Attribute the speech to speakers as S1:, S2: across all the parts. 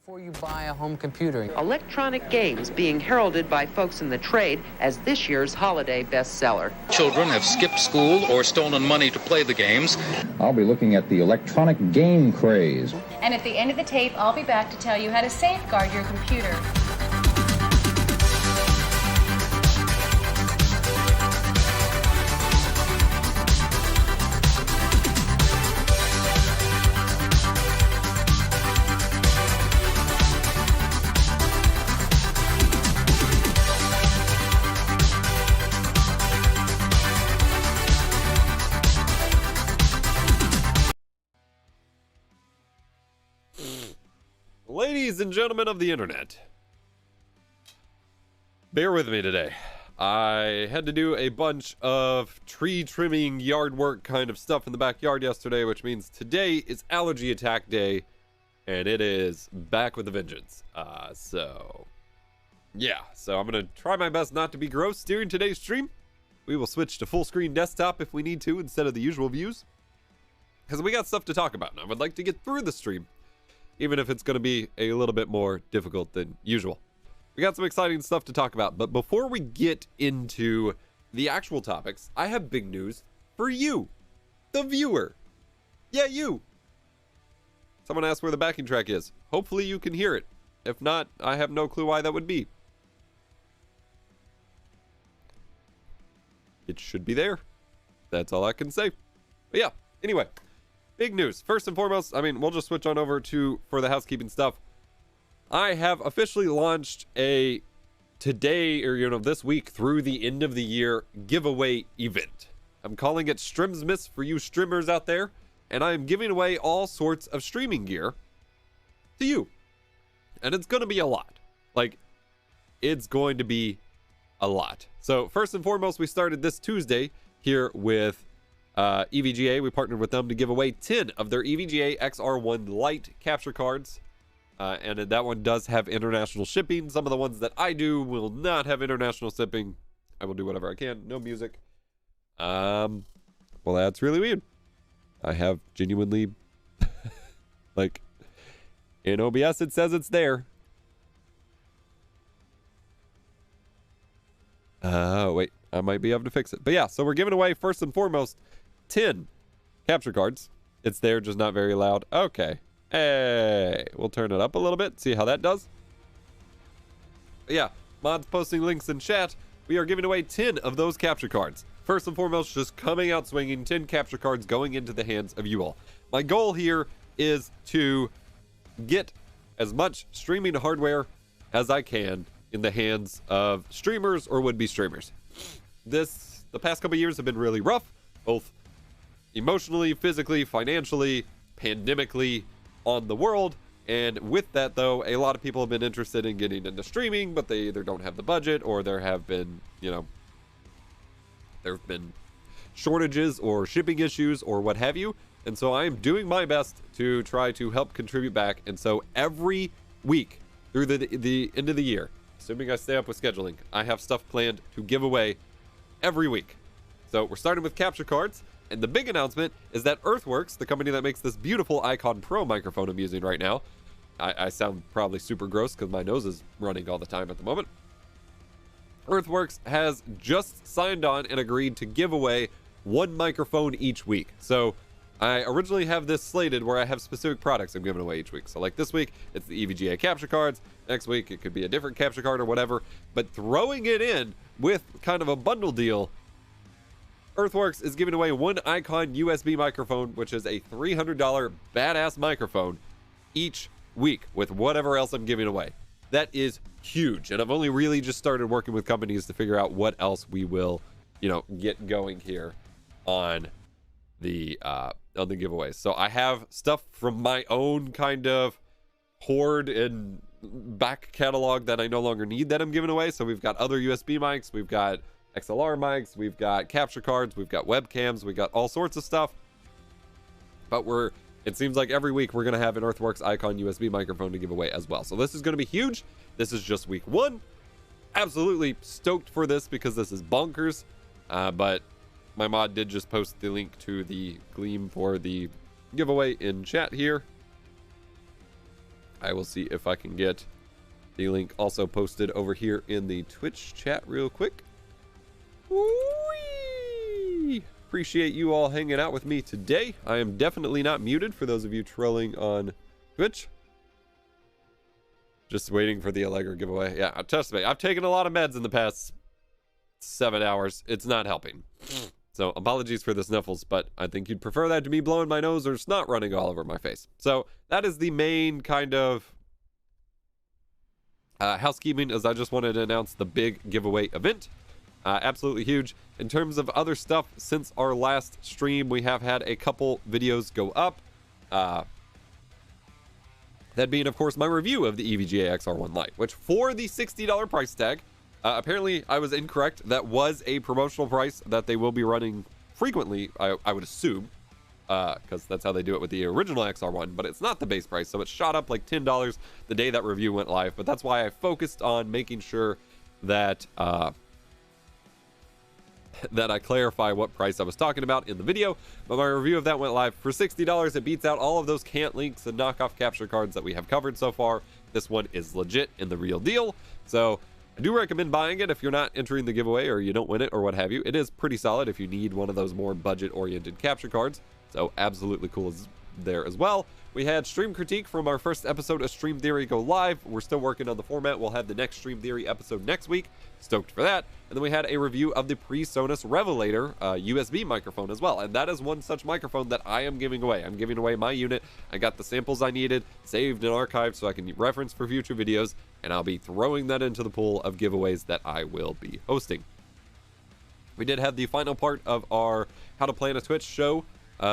S1: before you buy a home computer.
S2: Electronic games being heralded by folks in the trade as this year's holiday bestseller.
S3: Children have skipped school or stolen money to play the games.
S4: I'll be looking at the electronic game craze.
S5: And at the end of the tape, I'll be back to tell you how to safeguard your computer.
S6: Ladies and gentlemen of the internet, bear with me today. I had to do a bunch of tree trimming, yard work kind of stuff in the backyard yesterday, which means today is allergy attack day, and it is back with a vengeance. So I'm going to try my best not to be gross during today's stream. We will switch to full screen desktop if we need to instead of the usual views, because we got stuff to talk about, and I would like to get through the stream, even if it's going to be a little bit more difficult than usual. We got some exciting stuff to talk about, but before we get into the actual topics, I have big news for you, the viewer. Yeah, you. Someone asked where the backing track is. Hopefully you can hear it. If not, I have no clue why that would be. It should be there. That's all I can say. But yeah, anyway. Big news. First and foremost, we'll just switch on over for the housekeeping stuff. I have officially launched a today, or this week through the end of the year giveaway event. I'm calling it Strimsmas for you streamers out there, and I am giving away all sorts of streaming gear to you. And it's going to be a lot. It's going to be a lot. So first and foremost, we started this Tuesday here with EVGA. We partnered with them to give away 10 of their EVGA XR1 Lite capture cards. And that one does have international shipping. Some of the ones that I do will not have international shipping. I will do whatever I can. No music. Well, that's really weird. I have genuinely, in OBS, it says it's there. Wait, I might be able to fix it. But yeah, so we're giving away, first and foremost, 10 capture cards. It's there, just not very loud. Okay. Hey, we'll turn it up a little bit, see how that does. But yeah, mods posting links in chat. We are giving away 10 of those capture cards. First and foremost, just coming out swinging, 10 capture cards going into the hands of you all. My goal here is to get as much streaming hardware as I can in the hands of streamers or would-be streamers. The past couple years have been really rough, both emotionally, physically, financially, pandemically, on the world. And with that, though, a lot of people have been interested in getting into streaming, but they either don't have the budget, or there have been, there have been shortages or shipping issues or what have you. And so I am doing my best to try to help contribute back. And so every week through the end of the year, assuming I stay up with scheduling, I have stuff planned to give away every week. So we're starting with capture cards. And the big announcement is that Earthworks, the company that makes this beautiful Icon Pro microphone I'm using right now, I sound probably super gross because my nose is running all the time at the moment. Earthworks has just signed on and agreed to give away one microphone each week. So I originally have this slated where I have specific products I'm giving away each week. So like this week, it's the EVGA capture cards. Next week, it could be a different capture card or whatever. But throwing it in with kind of a bundle deal, Earthworks is giving away one Icon USB microphone, which is a $300 badass microphone each week with whatever else I'm giving away. That is huge. And I've only really just started working with companies to figure out what else we will, get going here on the giveaways. So I have stuff from my own kind of hoard and back catalog that I no longer need that I'm giving away. So we've got other USB mics, we've got XLR mics, we've got capture cards, we've got webcams, we got all sorts of stuff. But it seems like every week we're going to have an Earthworks Icon USB microphone to give away as well. So this is going to be huge. This is just week one. Absolutely stoked for this because this is bonkers. But my mod did just post the link to the Gleam for the giveaway in chat here. I will see if I can get the link also posted over here in the Twitch chat real quick. Whee! Appreciate you all hanging out with me today. I am definitely not muted for those of you trolling on Twitch. Just waiting for the Allegro giveaway. Yeah, trust me, I've taken a lot of meds in the past 7 hours. It's not helping. So apologies for the sniffles, but I think you'd prefer that to me blowing my nose or snot running all over my face. So that is the main kind of housekeeping, as I just wanted to announce the big giveaway event. Absolutely huge. In terms of other stuff, since our last stream, we have had a couple videos go up. That being, of course, my review of the EVGA XR1 Lite, which for the $60 price tag, apparently I was incorrect. That was a promotional price that they will be running frequently, I would assume, because that's how they do it with the original XR1, but it's not the base price, so it shot up like $10 the day that review went live. But that's why I focused on making sure that that I clarify what price I was talking about in the video. But my review of that went live for $60. It beats out all of those cant links and knockoff capture cards that we have covered so far. This one is legit and the real deal, so I do recommend buying it if you're not entering the giveaway or you don't win it or what have you. It is pretty solid if you need one of those more budget oriented capture cards, so absolutely cool there as well. We had stream critique from our first episode of Stream Theory go live. We're still working on the format. We'll have the next Stream Theory episode next week. Stoked for that. And then we had a review of the PreSonus Revelator USB microphone as well. And that is one such microphone that I am giving away. I'm giving away my unit. I got the samples I needed saved and archived so I can reference for future videos. And I'll be throwing that into the pool of giveaways that I will be hosting. We did have the final part of our How to Play on a Twitch show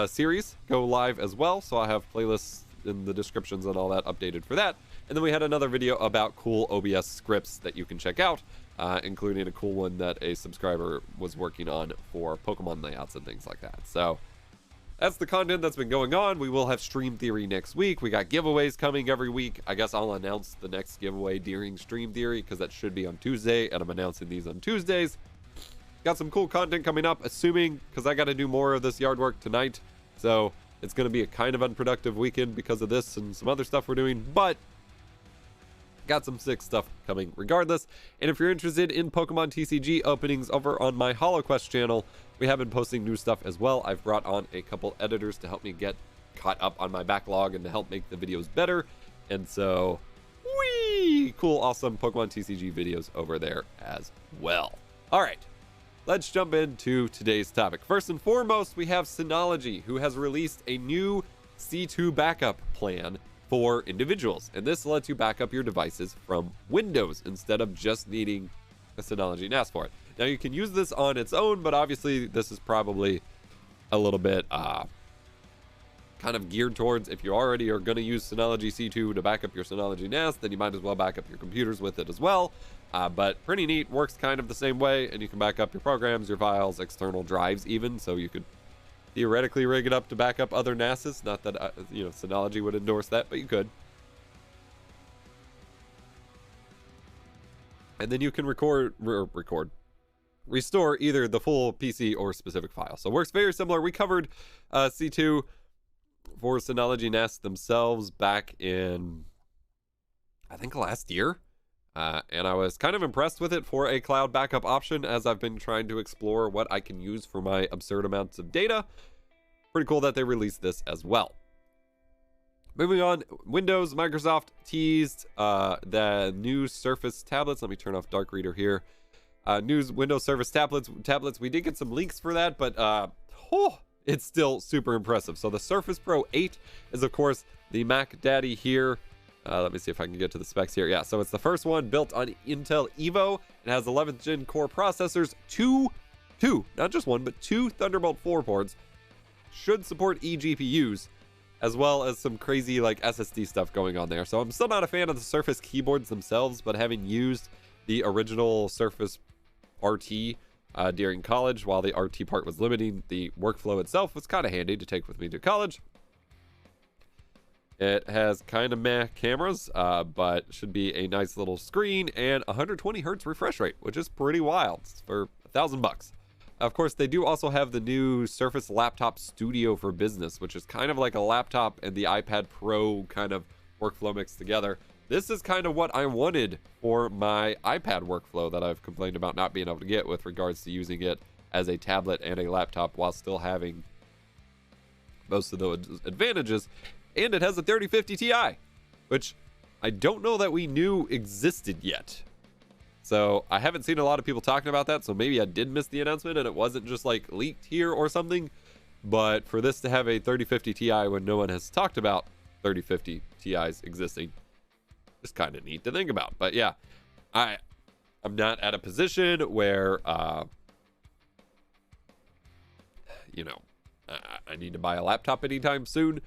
S6: series go live as well, so I have playlists in the descriptions and all that updated for that. And then we had another video about cool OBS scripts that you can check out, including a cool one that a subscriber was working on for Pokemon layouts and things like that. So that's the content that's been going on. We will have Stream Theory next week. We got giveaways coming every week. I guess I'll announce the next giveaway during Stream Theory because that should be on Tuesday, and I'm announcing these on Tuesdays. Got some cool content coming up, assuming, because I got to do more of this yard work tonight, so it's going to be a kind of unproductive weekend because of this and some other stuff we're doing, but got some sick stuff coming regardless. And if you're interested in Pokemon TCG openings over on my HoloQuest channel, we have been posting new stuff as well. I've brought on a couple editors to help me get caught up on my backlog and to help make the videos better, and so whee, cool, awesome Pokemon TCG videos over there as well. All right. Let's jump into today's topic. First and foremost, we have Synology, who has released a new C2 backup plan for individuals. And this lets you back up your devices from Windows instead of just needing a Synology NAS for it. Now, you can use this on its own, but obviously this is probably a little bit kind of geared towards if you already are going to use Synology C2 to back up your Synology NAS, then you might as well back up your computers with it as well. But pretty neat, works kind of the same way, and you can back up your programs, your files, external drives even, so you could theoretically rig it up to back up other NASs. Not that, Synology would endorse that, but you could. And then you can restore either the full PC or specific file. So it works very similar. We covered C2 for Synology NAS themselves back in, I think, last year. And I was kind of impressed with it for a cloud backup option as I've been trying to explore what I can use for my absurd amounts of data. Pretty cool that they released this as well. Moving on, Windows, Microsoft teased the new Surface tablets. Let me turn off Dark Reader here. Windows Surface tablets. We did get some links for that, but it's still super impressive. So the Surface Pro 8 is, of course, the Mac Daddy here. Let me see if I can get to the specs here. Yeah, so it's the first one built on Intel Evo. It has 11th gen core processors, two, not just one, but two Thunderbolt 4 ports. Should support eGPUs, as well as some crazy like SSD stuff going on there. So I'm still not a fan of the Surface keyboards themselves, but having used the original Surface RT during college, while the RT part was limiting the workflow itself, was kind of handy to take with me to college. It has kind of meh cameras, but should be a nice little screen and 120 hertz refresh rate, which is pretty wild for $1,000. Of course, they do also have the new Surface Laptop Studio for Business, which is kind of like a laptop and the iPad Pro kind of workflow mixed together. This is kind of what I wanted for my iPad workflow that I've complained about not being able to get with regards to using it as a tablet and a laptop while still having most of those advantages. And it has a 3050 Ti, which I don't know that we knew existed yet. So I haven't seen a lot of people talking about that, so maybe I did miss the announcement and it wasn't just like leaked here or something. But for this to have a 3050 Ti when no one has talked about 3050 Ti's existing, it's kind of neat to think about. But yeah, I'm not at a position where you know, I need to buy a laptop anytime soon,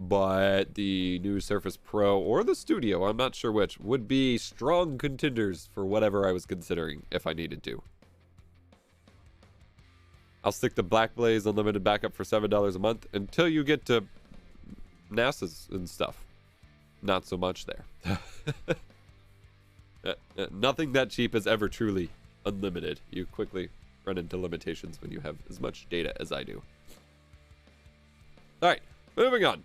S6: but the new Surface Pro or the Studio, I'm not sure which, would be strong contenders for whatever I was considering if I needed to. I'll stick to Blackblaze Unlimited Backup for $7 a month until you get to NASA's and stuff. Not so much there. Nothing that cheap is ever truly unlimited. You quickly run into limitations when you have as much data as I do. All right, moving on.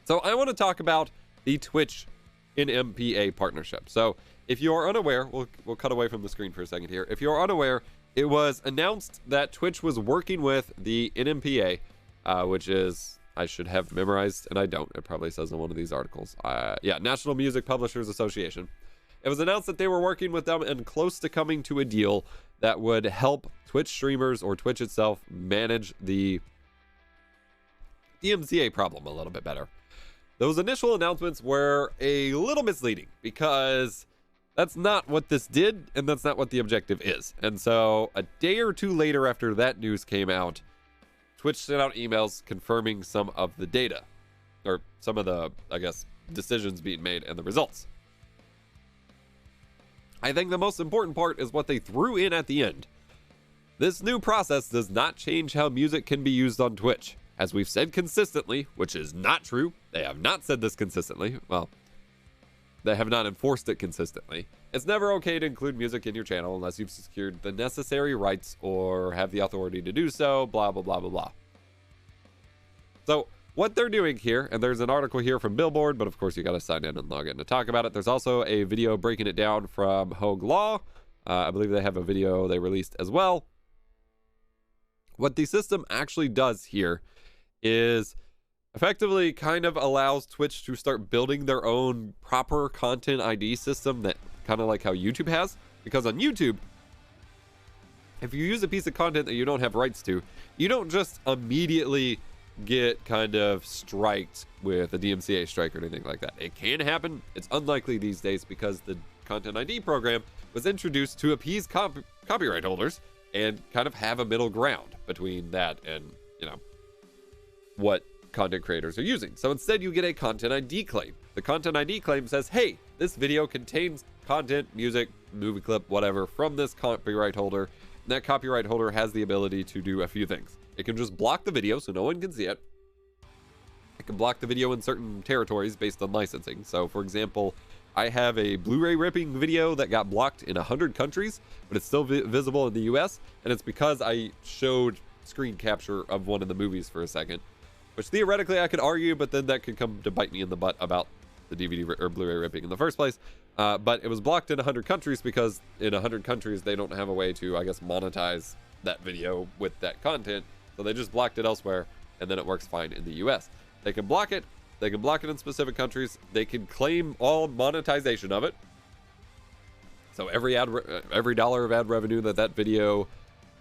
S6: So I want to talk about the Twitch NMPA partnership. So if you are unaware, we'll cut away from the screen for a second here. If you're unaware, it was announced that Twitch was working with the NMPA, which is, I should have memorized, and I don't. It probably says in one of these articles. Yeah, National Music Publishers Association. It was announced that they were working with them and close to coming to a deal that would help Twitch streamers or Twitch itself manage the DMCA problem a little bit better. Those initial announcements were a little misleading because that's not what this did, and that's not what the objective is. And so a day or two later after that news came out, Twitch sent out emails confirming some of the data, or some of the, I guess, decisions being made and the results. I think the most important part is what they threw in at the end. This new process does not change how music can be used on Twitch. As we've said consistently, which is not true, they have not said this consistently. Well, they have not enforced it consistently. It's never okay to include music in your channel unless you've secured the necessary rights or have the authority to do so, blah, blah, blah, blah, blah. So what they're doing here, and there's an article here from Billboard, but of course you got to sign in and log in to talk about it. There's also a video breaking it down from Hogue Law. I believe they have a video they released as well. What the system actually does here is effectively kind of allows Twitch to start building their own proper content ID system, that kind of like how YouTube has. Because on YouTube, if you use a piece of content that you don't have rights to, you don't just immediately get kind of striked with a DMCA strike or anything like that. It can happen. It's unlikely these days because the Content ID program was introduced to appease copyright holders and kind of have a middle ground between that and, you know, what content creators are using. So instead you get a Content ID claim. The Content ID claim says, hey, this video contains content, music, movie clip, whatever, from this copyright holder. And that copyright holder has the ability to do a few things. It can just block the video so no one can see it. It can block the video in certain territories based on licensing. So for example, I have a Blu-ray ripping video that got blocked in 100 countries, but it's still visible in the US. And it's because I showed screen capture of one of the movies for a second, which theoretically I could argue, but then that could come to bite me in the butt about the DVD or Blu-ray ripping in the first place. But it was blocked in 100 countries because in 100 countries, they don't have a way to, I guess, monetize that video with that content. So they just blocked it elsewhere, and then it works fine in the US. They can block it. They can block it in specific countries. They can claim all monetization of it. So every dollar of ad revenue that video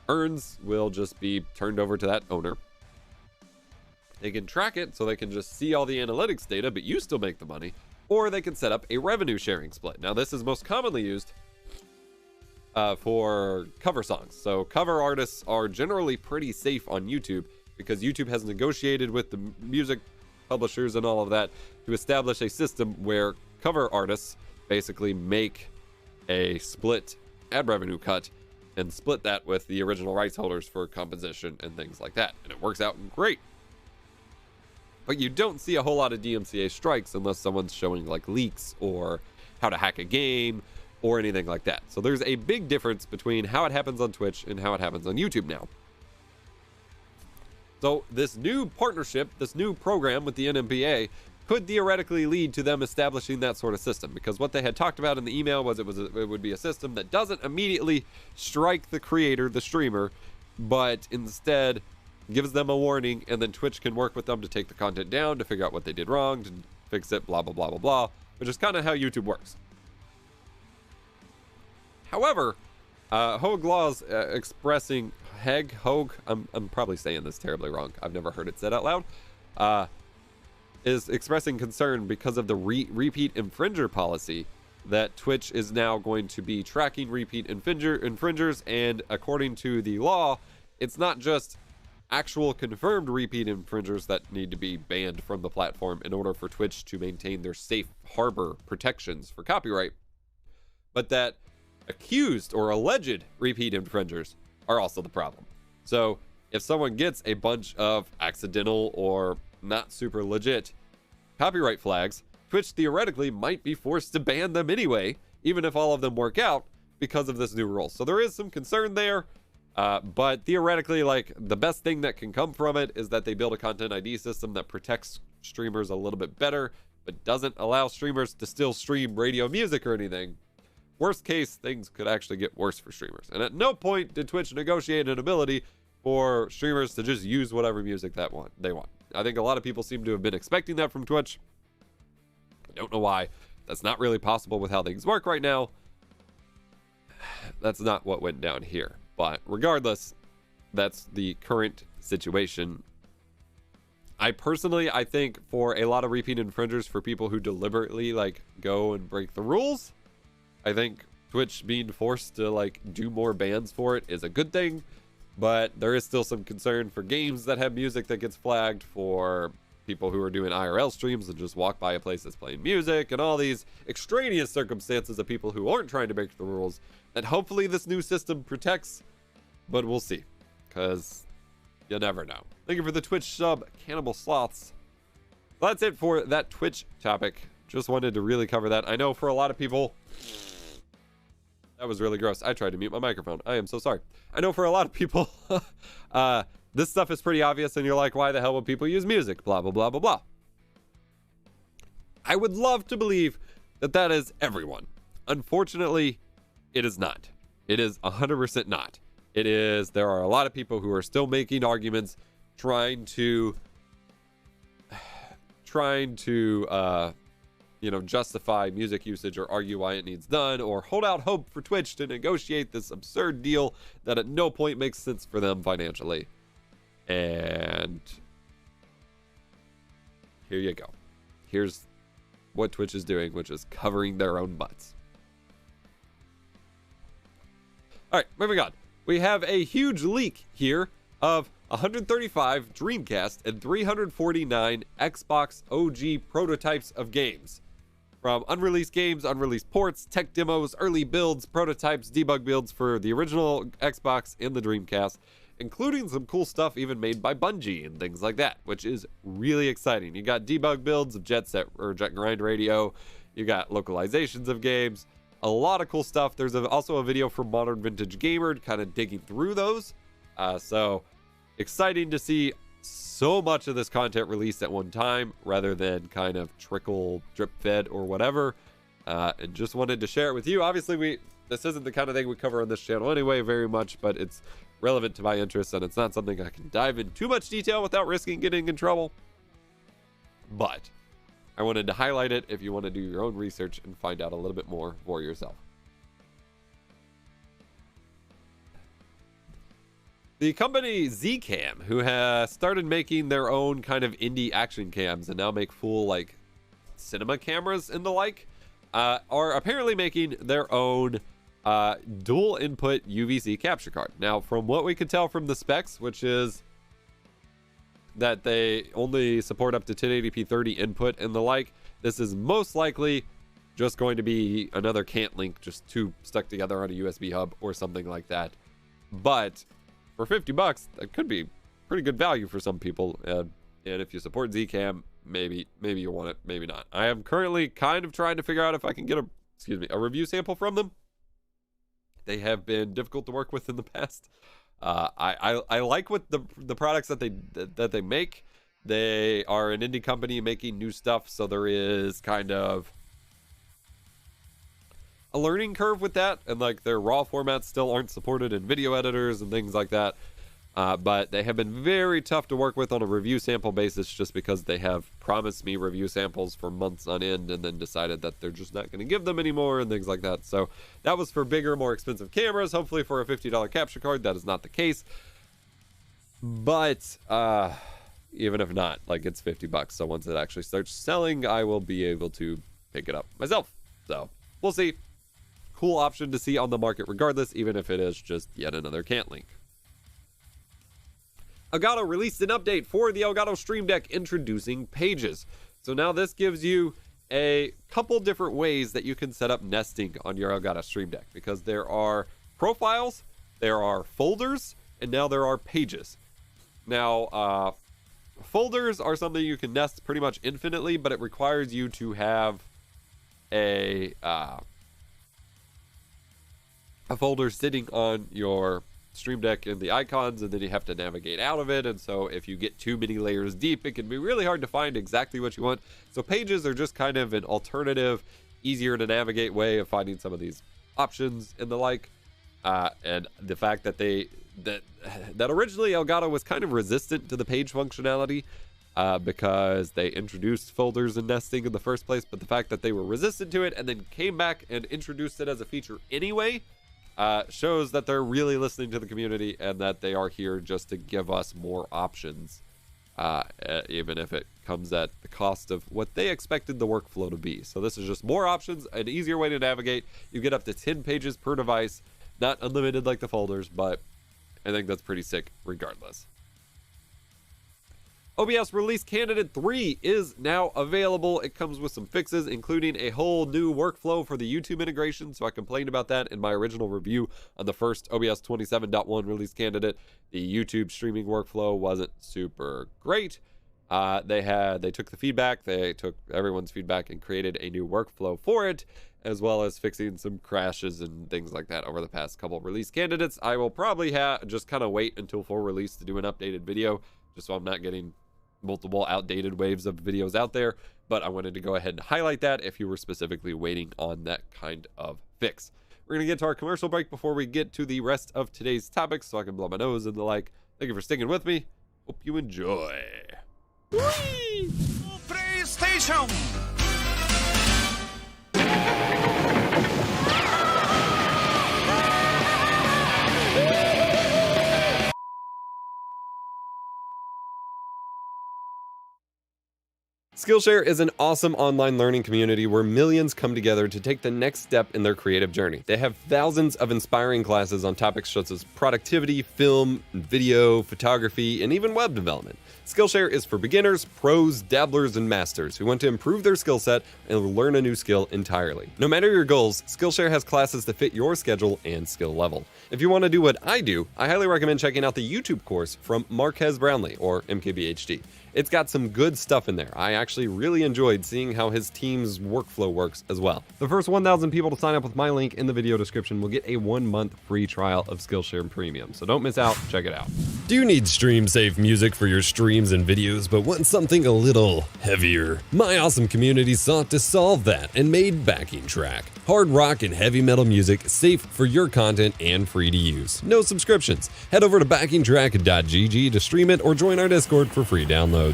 S6: earns will just be turned over to that owner. They can track it so they can just see all the analytics data, but you still make the money. Or they can set up a revenue sharing split. Now, this is most commonly used for cover songs. So cover artists are generally pretty safe on YouTube because YouTube has negotiated with the music publishers and all of that to establish a system where cover artists basically make a split ad revenue cut and split that with the original rights holders for composition and things like that. And it works out great. But you don't see a whole lot of DMCA strikes unless someone's showing like leaks or how to hack a game or anything like that. So there's a big difference between how it happens on Twitch and how it happens on YouTube now. So this new partnership, this new program with the NMPA could theoretically lead to them establishing that sort of system, because what they had talked about in the email was it would be a system that doesn't immediately strike the creator, the streamer, but instead gives them a warning, and then Twitch can work with them to take the content down, to figure out what they did wrong, to fix it, blah, blah, blah, blah, blah, which is kind of how YouTube works. However, Hoag Laws expressing Hoag, I'm probably saying this terribly wrong. I've never heard it said out loud. Is expressing concern because of the repeat infringer policy, that Twitch is now going to be tracking repeat infringers, and according to the law, it's not just actual confirmed repeat infringers that need to be banned from the platform in order for Twitch to maintain their safe harbor protections for copyright, but that accused or alleged repeat infringers are also the problem. So if someone gets a bunch of accidental or not super legit copyright flags, Twitch theoretically might be forced to ban them anyway, even if all of them work out, because of this new rule. So there is some concern there, but theoretically, like, the best thing that can come from it is that they build a content ID system that protects streamers a little bit better, but doesn't allow streamers to still stream radio music or anything. Worst case, things could actually get worse for streamers. And at no point did Twitch negotiate an ability for streamers to just use whatever music they want. I think a lot of people seem to have been expecting that from Twitch. I don't know why. That's not really possible with how things work right now. That's not what went down here. But regardless, that's the current situation. I think for a lot of repeat infringers, for people who deliberately like go and break the rules, I think Twitch being forced to like do more bans for it is a good thing. But there is still some concern for games that have music that gets flagged, for people who are doing IRL streams and just walk by a place that's playing music, and all these extraneous circumstances of people who aren't trying to break the rules that hopefully this new system protects. But we'll see, because you never know. Thank you for the Twitch sub, Cannibal Sloths. Well, that's it for that Twitch topic. Just wanted to really cover that. I know for a lot of people, that was really gross. I tried to mute my microphone. I am so sorry. I know for a lot of people, this stuff is pretty obvious, and you're like, why the hell would people use music? Blah, blah, blah, blah, blah. I would love to believe that that is everyone. Unfortunately, it is not. It is 100% not. It is, there are a lot of people who are still making arguments, trying to justify music usage or argue why it needs done, or hold out hope for Twitch to negotiate this absurd deal that at no point makes sense for them financially. And here you go. Here's what Twitch is doing, which is covering their own butts. All right, moving on. We have a huge leak here of 135 Dreamcast and 349 Xbox OG prototypes of games. From unreleased games, unreleased ports, tech demos, early builds, prototypes, debug builds for the original Xbox and the Dreamcast, including some cool stuff even made by Bungie and things like that, which is really exciting. You got debug builds of Jet Set or Jet Grind Radio. You got localizations of games. A lot of cool stuff. There's also a video from Modern Vintage Gamer kind of digging through those. So exciting to see so much of this content released at one time rather than kind of trickle, drip fed or whatever. And just wanted to share it with you. Obviously, this isn't the kind of thing we cover on this channel anyway very much, but it's relevant to my interests, and it's not something I can dive in too much detail without risking getting in trouble. But I wanted to highlight it if you want to do your own research and find out a little bit more for yourself. The company Zcam, who has started making their own kind of indie action cams and now make full like cinema cameras and the like, are apparently making their own dual input UVC capture card. Now, from what we could tell from the specs, which is that they only support up to 1080p 30 input and the like, this is most likely just going to be another cant link, just two stuck together on a USB hub or something like that. But for $50, that could be pretty good value for some people. And if you support Zcam, maybe you want it, maybe not. I am currently kind of trying to figure out if I can get a review sample from them. They have been difficult to work with in the past. I like what the products that they make, They are an indie company making new stuff, so there is kind of a learning curve with that, and like their raw formats still aren't supported in video editors and things like that. But they have been very tough to work with on a review sample basis, just because they have promised me review samples for months on end and then decided that they're just not going to give them anymore and things like that. So that was for bigger, more expensive cameras. Hopefully for a $50 capture card, that is not the case. But even if not, like, it's $50. So once it actually starts selling, I will be able to pick it up myself. So we'll see. Cool option to see on the market regardless, even if it is just yet another cant link. Elgato released an update for the Elgato Stream Deck introducing pages. So now this gives you a couple different ways that you can set up nesting on your Elgato Stream Deck, because there are profiles, there are folders, and now there are pages. Now, folders are something you can nest pretty much infinitely, but it requires you to have a folder sitting on your Stream Deck in the icons, and then you have to navigate out of it. And so if you get too many layers deep, it can be really hard to find exactly what you want. So pages are just kind of an alternative, easier to navigate way of finding some of these options and the like. And the fact that that originally Elgato was kind of resistant to the page functionality, because they introduced folders and nesting in the first place, but the fact that they were resistant to it and then came back and introduced it as a feature anyway, shows that they're really listening to the community and that they are here just to give us more options, even if it comes at the cost of what they expected the workflow to be. So this is just more options, an easier way to navigate. You get up to 10 pages per device, not unlimited like the folders, but I think that's pretty sick regardless. OBS Release Candidate 3 is now available. It comes with some fixes, including a whole new workflow for the YouTube integration. So I complained about that in my original review on the first OBS 27.1 release candidate. The YouTube streaming workflow wasn't super great. They took the feedback, they took everyone's feedback and created a new workflow for it, as well as fixing some crashes and things like that over the past couple of release candidates. I will probably just kind of wait until full release to do an updated video, just so I'm not getting multiple outdated waves of videos out there. But I wanted to go ahead and highlight that if you were specifically waiting on that kind of fix. We're going to get to our commercial break before we get to the rest of today's topics, so I can blow my nose and the like. Thank you for sticking with me. Hope you enjoy. Whee!
S1: PlayStation!
S6: Skillshare is an awesome online learning community where millions come together to take the next step in their creative journey. They have thousands of inspiring classes on topics such as productivity, film, video, photography, and even web development. Skillshare is for beginners, pros, dabblers, and masters who want to improve their skill set and learn a new skill entirely. No matter your goals, Skillshare has classes that fit your schedule and skill level. If you want to do what I do, I highly recommend checking out the YouTube course from Marquez Brownlee, or MKBHD. It's got some good stuff in there. I actually really enjoyed seeing how his team's workflow works as well. The first 1,000 people to sign up with my link in the video description will get a 1-month free trial of Skillshare Premium, so don't miss out. Check it out.
S7: Do you need stream-safe music for your streams and videos, but want something a little heavier? My awesome community sought to solve that and made Backing Track. Hard rock and heavy metal music, safe for your content and free to use. No subscriptions. Head over to backingtrack.gg to stream it or join our Discord for free downloads.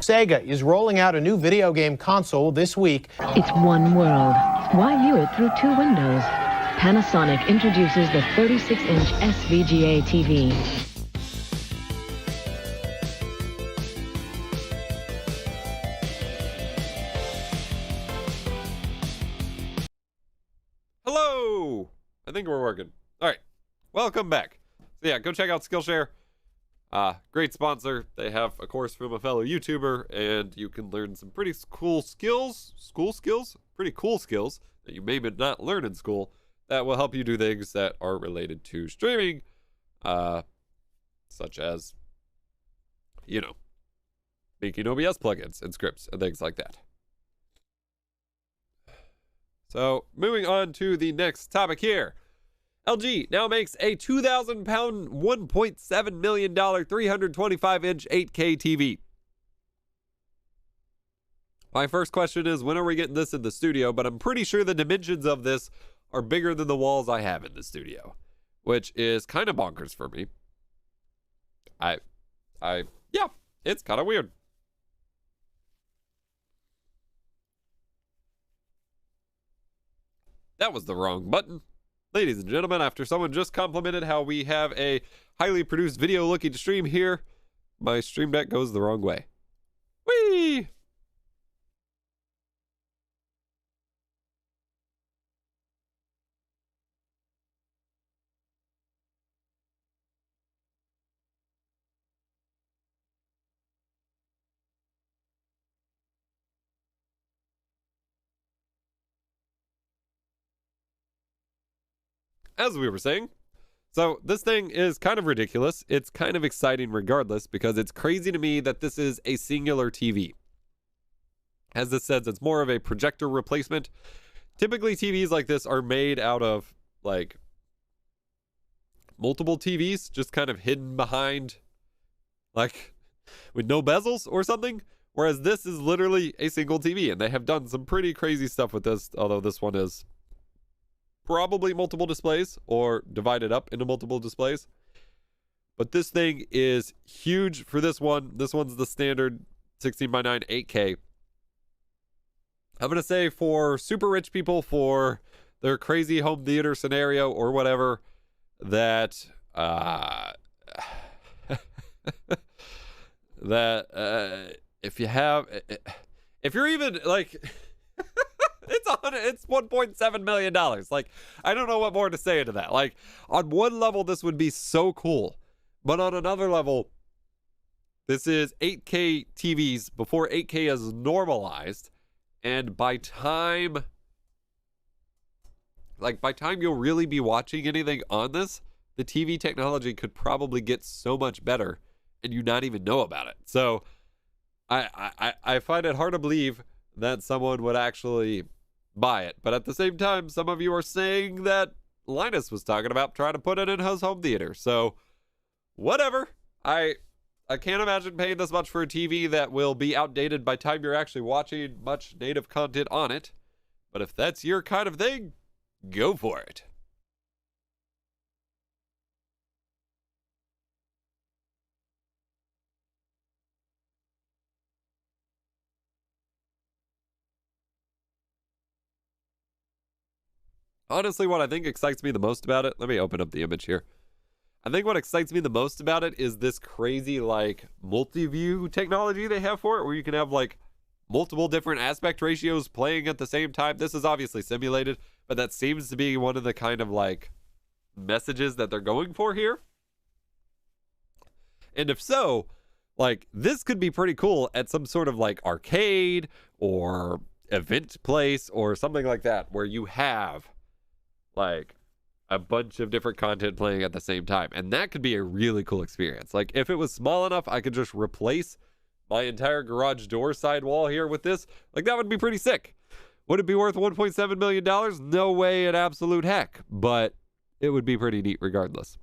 S8: Sega is rolling out a new video game console this week.
S9: It's one world. Why view it through two windows? Panasonic introduces the 36-inch SVGA TV.
S6: Hello! I think we're working. All right. Welcome back. So yeah, go check out Skillshare. Great sponsor. They have a course from a fellow YouTuber, and you can learn some pretty cool skills. Pretty cool skills that you may not learn in school that will help you do things that are related to streaming, such as, you know, making OBS plugins and scripts and things like that. So, moving on to the next topic here. LG now makes a 2,000 pound, $1.7 million, 325-inch 8K TV. My first question is, when are we getting this in the studio? But I'm pretty sure the dimensions of this are bigger than the walls I have in the studio, which is kind of bonkers for me. Yeah, it's kind of weird. That was the wrong button. Ladies and gentlemen, after someone just complimented how we have a highly produced video looking stream here, my stream deck goes the wrong way. Whee! As we were saying, so this thing is kind of ridiculous. It's kind of exciting regardless, because it's crazy to me that this is a singular TV. As this says, it's more of a projector replacement. Typically, TVs like this are made out of, like, multiple TVs, just kind of hidden behind, like, with no bezels or something. Whereas this is literally a single TV, and they have done some pretty crazy stuff with this, although this one is probably multiple displays or divided up into multiple displays. But this thing is huge for this one. This one's the standard 16:9 8K. I'm going to say for super rich people, for their crazy home theater scenario or whatever, that if you're even like it's $1.7 million. Like, I don't know what more to say to that. Like, on one level, this would be so cool. But on another level, this is 8K TVs before 8K is normalized. And by time you'll really be watching anything on this, the TV technology could probably get so much better and you not even know about it. So I find it hard to believe that someone would actually buy it. But at the same time, some of you are saying that Linus was talking about trying to put it in his home theater. So whatever. I can't imagine paying this much for a TV that will be outdated by the time you're actually watching much native content on it. But if that's your kind of thing, go for it. Honestly, what I think excites me the most about it, let me open up the image here. I think what excites me the most about it is this crazy, like, multi-view technology they have for it, where you can have, like, multiple different aspect ratios playing at the same time. This is obviously simulated, but that seems to be one of the kind of, like, messages that they're going for here. And if so, like, this could be pretty cool at some sort of, like, arcade or event place or something like that, where you have, like, a bunch of different content playing at the same time. And that could be a really cool experience. Like, if it was small enough, I could just replace my entire garage door sidewall here with this. Like, that would be pretty sick. Would it be worth $1.7 million? No way in absolute heck. But it would be pretty neat regardless.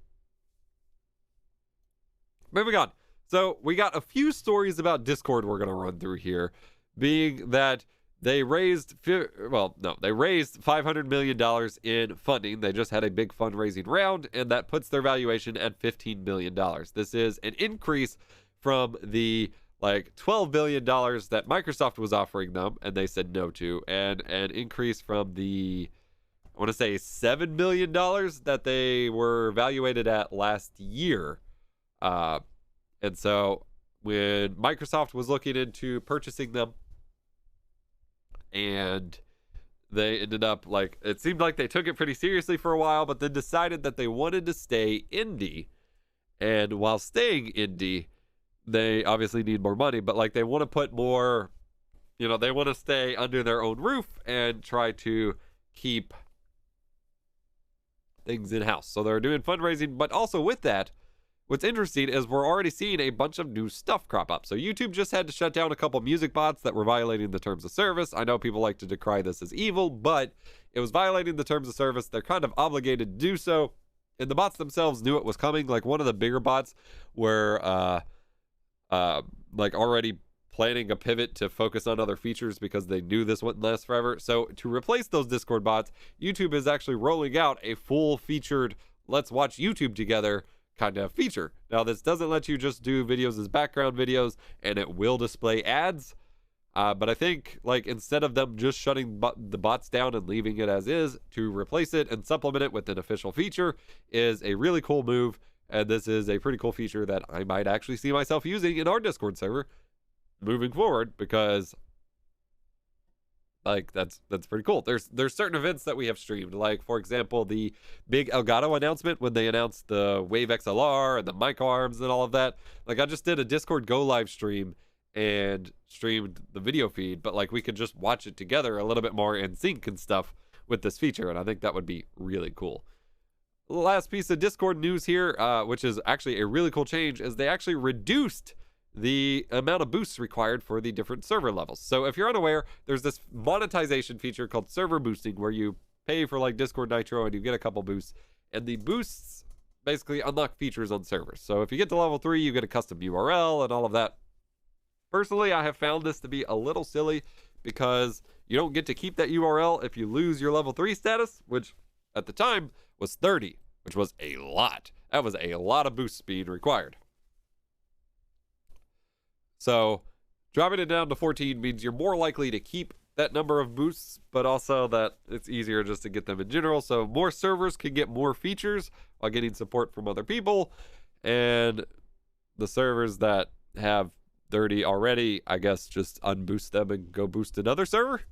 S6: Moving on. So, we got a few stories about Discord we're going to run through here. Being that they raised $500 million in funding. They just had a big fundraising round, and that puts their valuation at $15 billion. This is an increase from the $12 billion that Microsoft was offering them, and they said no to, and an increase from the, I want to say, $7 billion that they were evaluated at last year. And so when Microsoft was looking into purchasing them, and they ended up, like, it seemed like they took it pretty seriously for a while, but then decided that they wanted to stay indie. And while staying indie, they obviously need more money, but, like, they want to put more, they want to stay under their own roof and try to keep things in-house. So they're doing fundraising, but also with that, what's interesting is we're already seeing a bunch of new stuff crop up. So YouTube just had to shut down a couple music bots that were violating the terms of service. I know people like to decry this as evil, but it was violating the terms of service. They're kind of obligated to do so. And the bots themselves knew it was coming. Like one of the bigger bots were like already planning a pivot to focus on other features because they knew this wouldn't last forever. So to replace those Discord bots, YouTube is actually rolling out a full-featured let's watch YouTube together kind of feature. Now, this doesn't let you just do videos as background videos, and it will display ads. But I think, like, instead of them just shutting the bots down and leaving it as is, to replace it and supplement it with an official feature is a really cool move. And this is a pretty cool feature that I might actually see myself using in our Discord server moving forward, because like that's pretty cool. There's certain events that we have streamed, like for example the big Elgato announcement when they announced the Wave XLR and the mic arms and all of that. Like I just did a Discord Go live stream and streamed the video feed, but like we could just watch it together a little bit more in sync and stuff with this feature, and I think that would be really cool. Last piece of Discord news here, which is actually a really cool change, is they actually reduced the amount of boosts required for the different server levels. So if you're unaware, there's this monetization feature called server boosting where you pay for like Discord Nitro and you get a couple boosts, and the boosts basically unlock features on servers. So if you get to level 3, you get a custom URL and all of that. Personally, I have found this to be a little silly because you don't get to keep that URL if you lose your level 3 status, which at the time was 30, which was a lot. That was a lot of boost speed required. So dropping it down to 14 means you're more likely to keep that number of boosts, but also that it's easier just to get them in general. So more servers can get more features while getting support from other people. And the servers that have 30 already, I guess, just unboost them and go boost another server.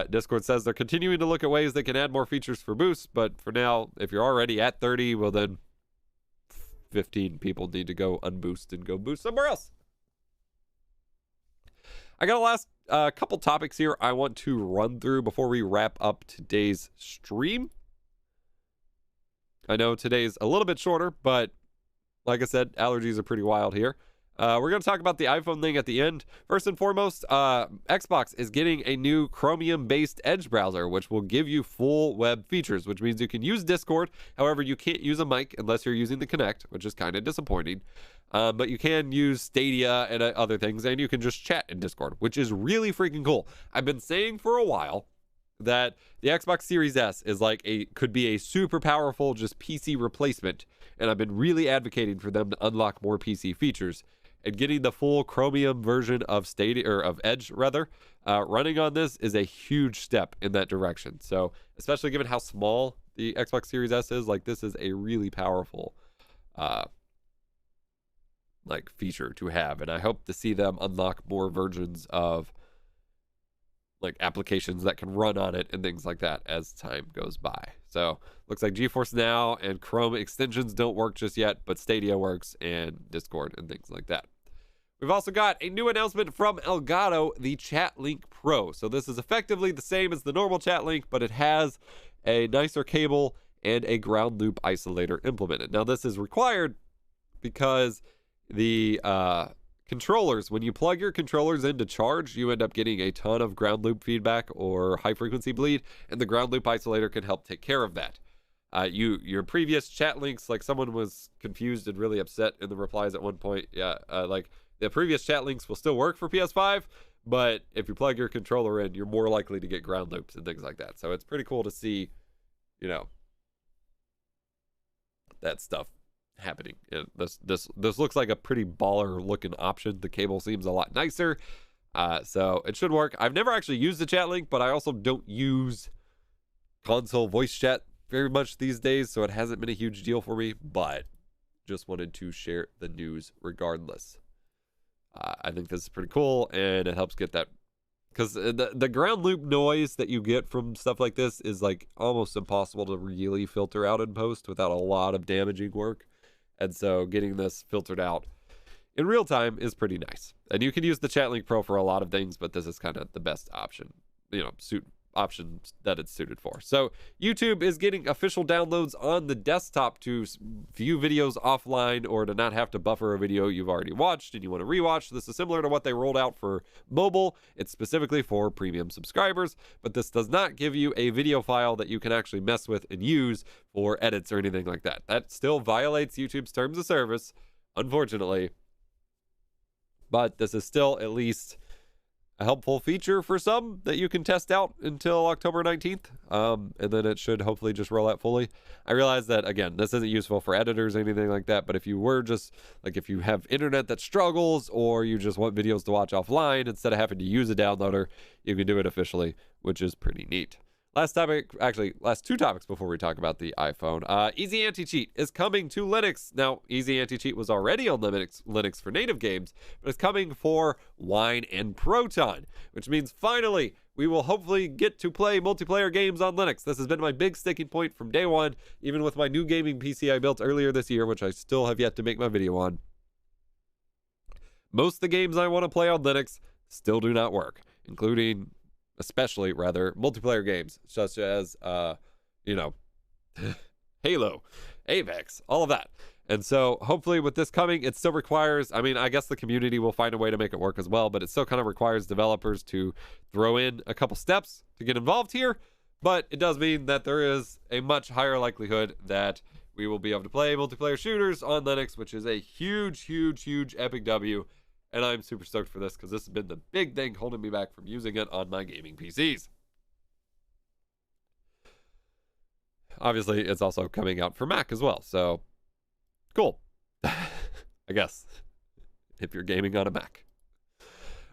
S6: Discord says they're continuing to look at ways they can add more features for boosts, but for now, if you're already at 30, well then 15 people need to go unboost and go boost somewhere else. I got a last couple topics here I want to run through before we wrap up today's stream. I know today's a little bit shorter, but like I said, allergies are pretty wild here. We're going to talk about the iPhone thing at the end. First and foremost, Xbox is getting a new Chromium-based Edge browser, which will give you full web features, which means you can use Discord. However, you can't use a mic unless you're using the Kinect, which is kind of disappointing. But you can use Stadia and other things, and you can just chat in Discord, which is really freaking cool. I've been saying for a while that the Xbox Series S is like could be a super powerful just PC replacement, and I've been really advocating for them to unlock more PC features. And getting the full Chromium version of Stadia, or of Edge rather, running on this is a huge step in that direction. So, especially given how small the Xbox Series S is, like this is a really powerful, like feature to have. And I hope to see them unlock more versions of like applications that can run on it and things like that as time goes by. So looks like GeForce Now and Chrome extensions don't work just yet, but Stadia works and Discord and things like that. We've also got a new announcement from Elgato, the Chat Link Pro. So this is effectively the same as the normal Chat Link, but it has a nicer cable and a ground loop isolator implemented. Now this is required because the controllers, when you plug your controllers into charge, you end up getting a ton of ground loop feedback or high frequency bleed, and the ground loop isolator can help take care of that. Your previous chat links, like someone was confused and really upset in the replies at one point. Like the previous chat links will still work for PS5, but if you plug your controller in, you're more likely to get ground loops and things like that. So it's pretty cool to see, you know, that stuff happening. And this looks like a pretty baller looking option. The cable seems a lot nicer, so it should work. I've never actually used the chat link, but I also don't use console voice chat very much these days, so it hasn't been a huge deal for me, but just wanted to share the news regardless. I think this is pretty cool, and it helps get that, because the ground loop noise that you get from stuff like this is like almost impossible to really filter out in post without a lot of damaging work. And so getting this filtered out in real time is pretty nice. And you can use the Chat Link Pro for a lot of things, but this is kind of the best option, you know, options that it's suited for. So YouTube is getting official downloads on the desktop to view videos offline or to not have to buffer a video you've already watched and you want to rewatch. This is similar to what they rolled out for mobile. It's specifically for premium subscribers, but this does not give you a video file that you can actually mess with and use for edits or anything like that. That still violates YouTube's terms of service, unfortunately. But this is still at least a helpful feature for some that you can test out until October 19th. And then it should hopefully just roll out fully. I realize that, again, this isn't useful for editors or anything like that, but if you were just, like, if you have internet that struggles or you just want videos to watch offline instead of having to use a downloader, you can do it officially, which is pretty neat. Last topic, actually, last two topics before we talk about the iPhone. Easy Anti-Cheat is coming to Linux. Now, Easy Anti-Cheat was already on Linux for native games, but it's coming for Wine and Proton, which means finally we will hopefully get to play multiplayer games on Linux. This has been my big sticking point from day one, even with my new gaming PC I built earlier this year, which I still have yet to make my video on. Most of the games I want to play on Linux still do not work, including... especially rather multiplayer games such as Halo, Apex, all of that. And so hopefully with this coming, it still requires, I mean, I guess the community will find a way to make it work as well, but it still kind of requires developers to throw in a couple steps to get involved here. But it does mean that there is a much higher likelihood that we will be able to play multiplayer shooters on Linux, which is a huge epic W. And I'm super stoked for this because this has been the big thing holding me back from using it on my gaming PCs. Obviously, it's also coming out for Mac as well. So, cool. I guess. If you're gaming on a Mac.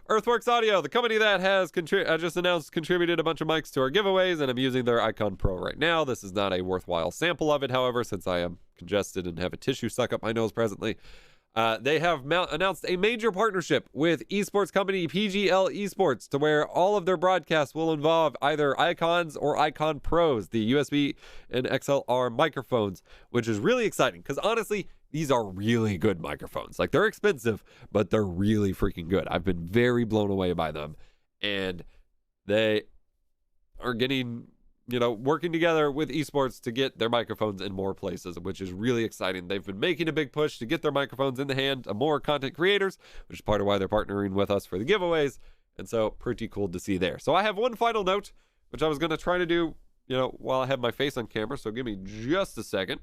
S6: Earthworks Audio, the company that has just announced contributed a bunch of mics to our giveaways, and I'm using their Icon Pro right now. This is not a worthwhile sample of it, however, since I am congested and have a tissue stuck up my nose presently. They have announced a major partnership with esports company PGL Esports to where all of their broadcasts will involve either Icons or Icon Pros, the USB and XLR microphones, which is really exciting because honestly, these are really good microphones. Like, they're expensive, but they're really freaking good. I've been very blown away by them, and they are getting... working together with esports to get their microphones in more places, which is really exciting. They've been making a big push to get their microphones in the hand of more content creators, which is part of why they're partnering with us for the giveaways. And so pretty cool to see there. So I have one final note, which I was going to try to do, while I have my face on camera. So give me just a second.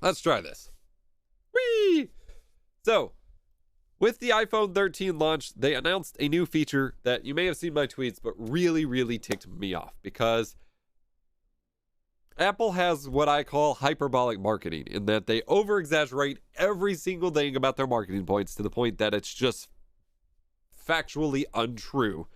S6: Let's try this. Whee! So, with the iPhone 13 launch, they announced a new feature that you may have seen my tweets, but really ticked me off because Apple has what I call hyperbolic marketing, in that they over-exaggerate every single thing about their marketing points to the point that it's just factually untrue.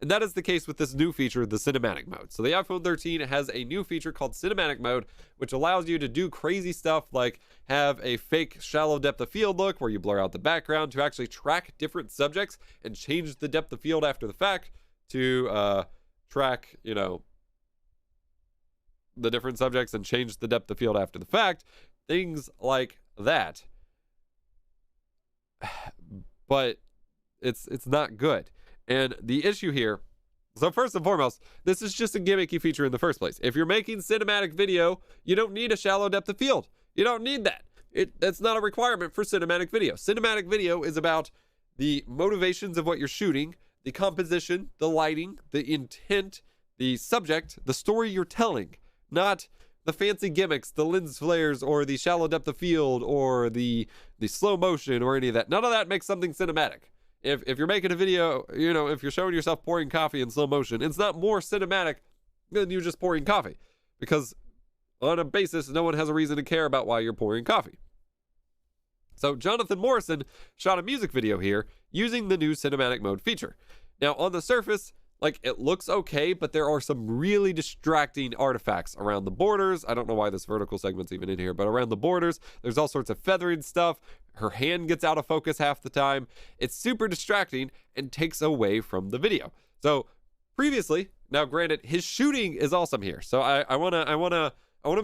S6: And that is the case with this new feature, the cinematic mode. So the iPhone 13 has a new feature called cinematic mode, which allows you to do crazy stuff like have a fake shallow depth of field look where you blur out the background to actually track different subjects and change the depth of field after the fact to track, the different subjects and change the depth of field after the fact. Things like that. But it's not good. And the issue here, so first and foremost, this is just a gimmicky feature in the first place. If you're making cinematic video, you don't need a shallow depth of field. You don't need that. That's not a requirement for cinematic video. Cinematic video is about the motivations of what you're shooting, the composition, the lighting, the intent, the subject, the story you're telling, not the fancy gimmicks, the lens flares, or the shallow depth of field, or the slow motion, or any of that. None of that makes something cinematic. If you're making a video, if you're showing yourself pouring coffee in slow motion, it's not more cinematic than you just pouring coffee, because on a basis, no one has a reason to care about why you're pouring coffee. So Jonathan Morrison shot a music video here using the new cinematic mode feature. Now, on the surface, Like, it looks okay, but there are some really distracting artifacts around the borders. I don't know why this vertical segment's even in here, but around the borders, there's all sorts of feathering stuff. Her hand gets out of focus half the time. It's super distracting and takes away from the video. So previously, now granted, his shooting is awesome here. So I wanna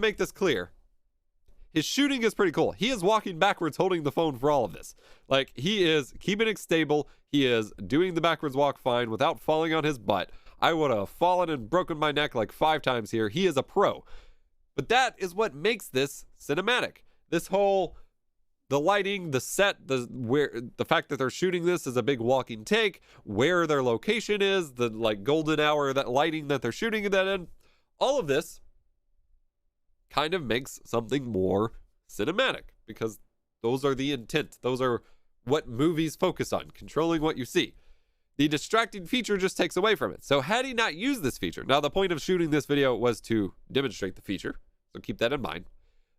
S6: make this clear. His shooting is pretty cool. He is walking backwards holding the phone for all of this. Like, he is keeping it stable. He is doing the backwards walk fine without falling on his butt. I would have fallen and broken my neck like 5 times here. He is a pro. But that is what makes this cinematic. This whole, the lighting, the set, the fact that they're shooting this is a big walking take, where their location is, the like golden hour, that lighting that they're shooting at that end, all of this kind of makes something more cinematic, because those are the intent. Those are what movies focus on, controlling what you see. The distracting feature just takes away from it. So had he not used this feature, now the point of shooting this video was to demonstrate the feature, so keep that in mind.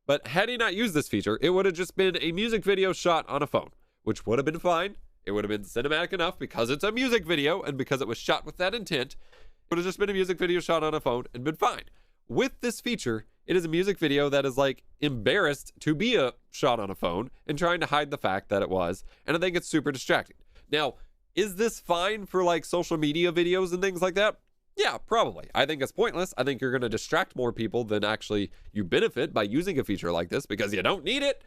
S6: But had he not used this feature, it would have just been a music video shot on a phone, which would have been fine. It would have been cinematic enough because it's a music video and because it was shot with that intent. It would have just been a music video shot on a phone and been fine. With this feature, it is a music video that is like embarrassed to be a shot on a phone and trying to hide the fact that it was. And I think it's super distracting. Now, is this fine for like social media videos and things like that? Yeah, probably. I think it's pointless. I think you're going to distract more people than actually you benefit by using a feature like this, because you don't need it.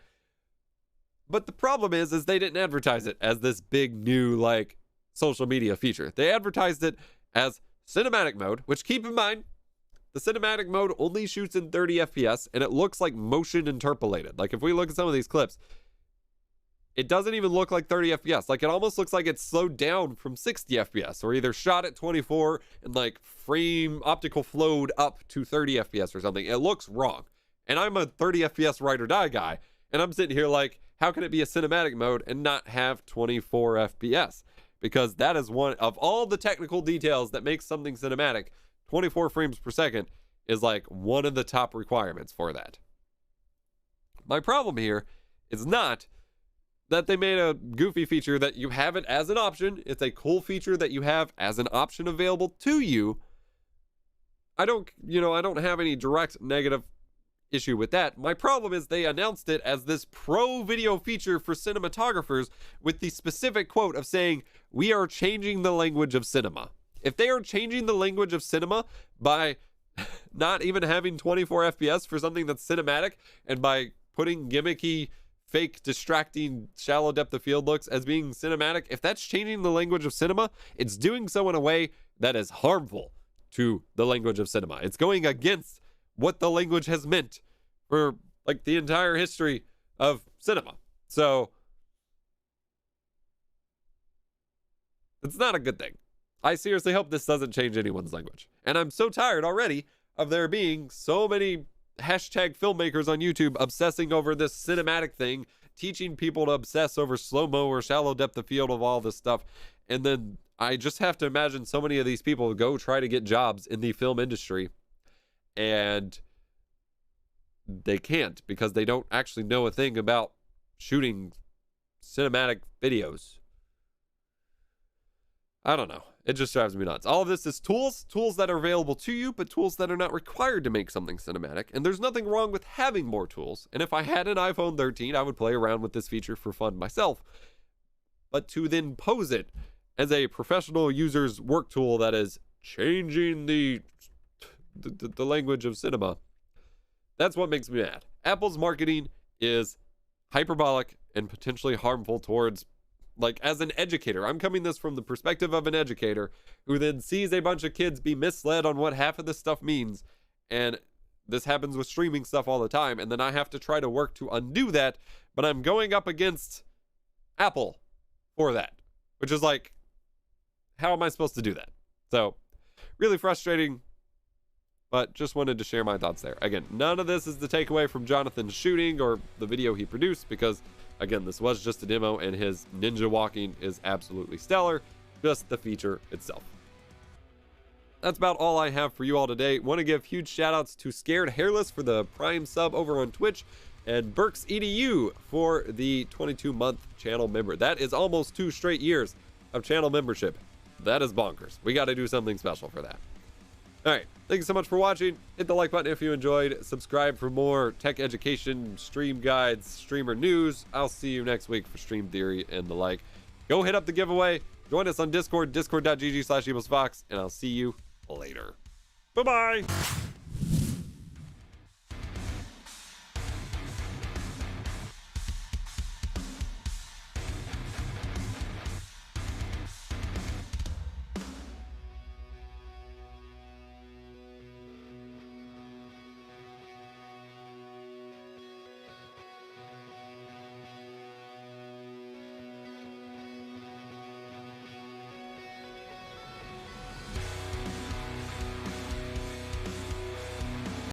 S6: But the problem is they didn't advertise it as this big new like social media feature. They advertised it as cinematic mode, which, keep in mind, the cinematic mode only shoots in 30 FPS, and it looks like motion interpolated. Like, if we look at some of these clips, it doesn't even look like 30 FPS. Like, it almost looks like it's slowed down from 60 FPS, or either shot at 24 and like frame optical flowed up to 30 FPS or something. It looks wrong. And I'm a 30 FPS ride or die guy, and I'm sitting here like, how can it be a cinematic mode and not have 24 FPS? Because that is one of all the technical details that makes something cinematic. 24 frames per second is like one of the top requirements for that. My problem here is not that they made a goofy feature that you have it as an option. It's a cool feature that you have as an option available to you. I don't have any direct negative issue with that. My problem is they announced it as this pro video feature for cinematographers with the specific quote of saying, "We are changing the language of cinema." If they are changing the language of cinema by not even having 24 FPS for something that's cinematic, and by putting gimmicky, fake, distracting, shallow depth of field looks as being cinematic, if that's changing the language of cinema, it's doing so in a way that is harmful to the language of cinema. It's going against what the language has meant for like the entire history of cinema. So it's not a good thing. I seriously hope this doesn't change anyone's language. And I'm so tired already of there being so many hashtag filmmakers on YouTube obsessing over this cinematic thing, teaching people to obsess over slow-mo or shallow depth of field of all this stuff. And then I just have to imagine so many of these people go try to get jobs in the film industry, and they can't because they don't actually know a thing about shooting cinematic videos. I don't know. It just drives me nuts. All of this is tools that are available to you, but tools that are not required to make something cinematic. And there's nothing wrong with having more tools. And if I had an iPhone 13, I would play around with this feature for fun myself. But to then pose it as a professional user's work tool that is changing the language of cinema, that's what makes me mad. Apple's marketing is hyperbolic and potentially harmful towards, like, as an educator. I'm coming this from the perspective of an educator who then sees a bunch of kids be misled on what half of this stuff means. And this happens with streaming stuff all the time. And then I have to try to work to undo that. But I'm going up against Apple for that, which is like, how am I supposed to do that? So really frustrating, but just wanted to share my thoughts there. Again, none of this is the takeaway from Jonathan's shooting or the video he produced, because again, this was just a demo and his ninja walking is absolutely stellar. Just the feature itself. That's about all I have for you all today. Want to give huge shout outs to Scared Hairless for the Prime sub over on Twitch, and Burks EDU for the 22-month channel member. That is almost 2 straight years of channel membership. That is bonkers. We got to do something special for that. All right. Thank you so much for watching. Hit the like button if you enjoyed. Subscribe for more tech education, stream guides, streamer news. I'll see you next week for stream theory and the like. Go hit up the giveaway. Join us on Discord, discord.gg/EposVox, and I'll see you later. Bye-bye.